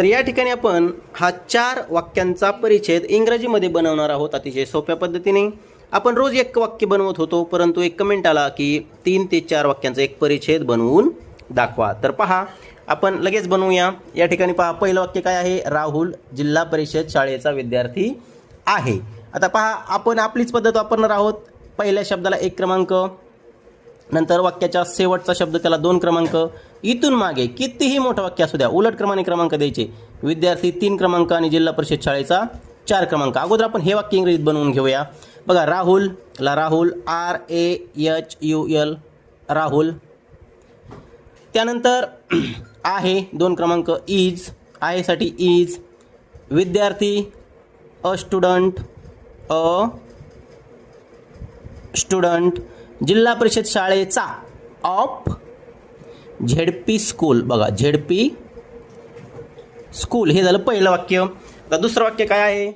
तर या ठिकाणी आपण हा 4 वाक्यांचा परिच्छेद इंग्रजीमध्ये बनवणार आहोत अतिशय सोप्या पद्धतीने. आपण रोज एक वाक्य बनवत होतो, परंतु एक कमेंट आला की 3 ते 4 वाक्यांचा एक परिच्छेद बनवून दाखवा. तर पहा, आपण लगेच बनवूया. या ठिकाणी पहा, पहिलं वाक्य काय आहे? राहुल जिल्हा परिषद शाळेचा विद्यार्थी आहे. आता पहा, आपण आपलीच पद्धत वापरणार आहोत. पहिल्या शब्दाला 1 क्रमांक, नंतर वाक्याचा शेवटचा शब्द त्याला 2 क्रमांक. इथून मागे कितीही मोठं वाक्य असू द्या, उलट क्रमाने क्रमांक द्यायचे. विद्यार्थी 3 क्रमांक आणि जिल्हा परिषद शाळेचा 4 क्रमांक. अगोदर आपण हे वाक्य इंग्रजीत बनवून घेऊया. बघा, राहुलला राहुल, RAHUL, राहुल. त्यानंतर आहे 2 क्रमांक, इज, आहेसाठी इज. विद्यार्थी अ स्टुडंट. जिल्हा परिषद शाळेचा ऑफ ZP स्कूल. बघा, ZP स्कूल. हे झालं पहिलं वाक्य. आता दुसरं वाक्य काय आहे?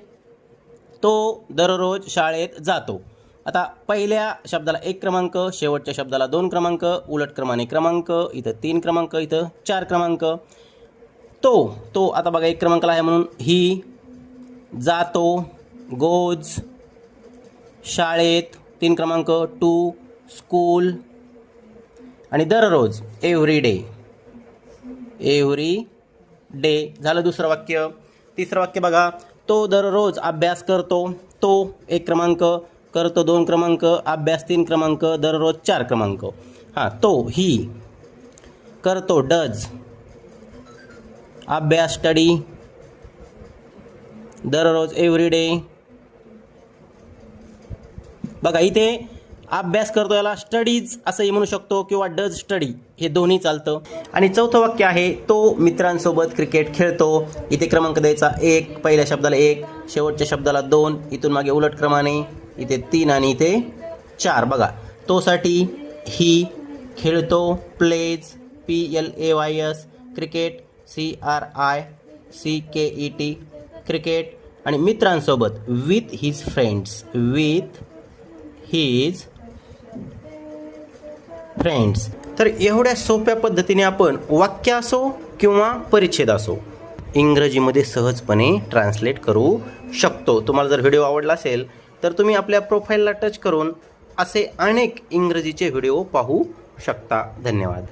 तो दररोज शाळेत जातो. आता पहिल्या शब्दाला 1 क्रमांक, शेवटच्या शब्दाला 2 क्रमांक, उलट क्रमाने क्रमांक. इथं 3 क्रमांक, इथं 4 क्रमांक. तो आता बघा 1 क्रमांकाला आहे म्हणून ही, जातो, गोज, शाळेत 3 क्रमांक, टू, स्कूल, आणि दररोज एव्हरी डे. झालं दुसरं वाक्य. तिसरं वाक्य बघा, तो दररोज अभ्यास करतो. तो 1 क्रमांक, करतो 2 क्रमांक, अभ्यास 3 क्रमांक, दररोज 4 क्रमांक. तो, ही, करतो, डज, अभ्यास स्टडी, दररोज एव्हरी डे. बघा, इथे अभ्यास करतो याला स्टडीज असंही म्हणू शकतो किंवा डज स्टडी, हे दोन्ही चालतं. आणि चौथं वाक्य आहे, तो मित्रांसोबत क्रिकेट खेळतो. इथे क्रमांक द्यायचा 1, पहिल्या शब्दाला 1, शेवटच्या शब्दाला 2, इथून मागे उलट क्रमाने, इथे 3 आणि इथे 4. बघा, तोसाठी ही, खेळतो, plays, PLAYS, cricket, CRICKET, cricket. आणि मित्रांसोबत विथ हिज फ्रेंड्स. तर एवढ्या सोप्या पद्धतीने आपण वाक्य असो किंवा परिच्छेद असो इंग्रजीमध्ये सहजपणे ट्रान्सलेट करू शकतो. तुम्हाला जर व्हिडिओ आवडला असेल तर तुम्ही आपल्या प्रोफाईलला टच करून असे अनेक इंग्रजीचे व्हिडिओ पाहू शकता. धन्यवाद.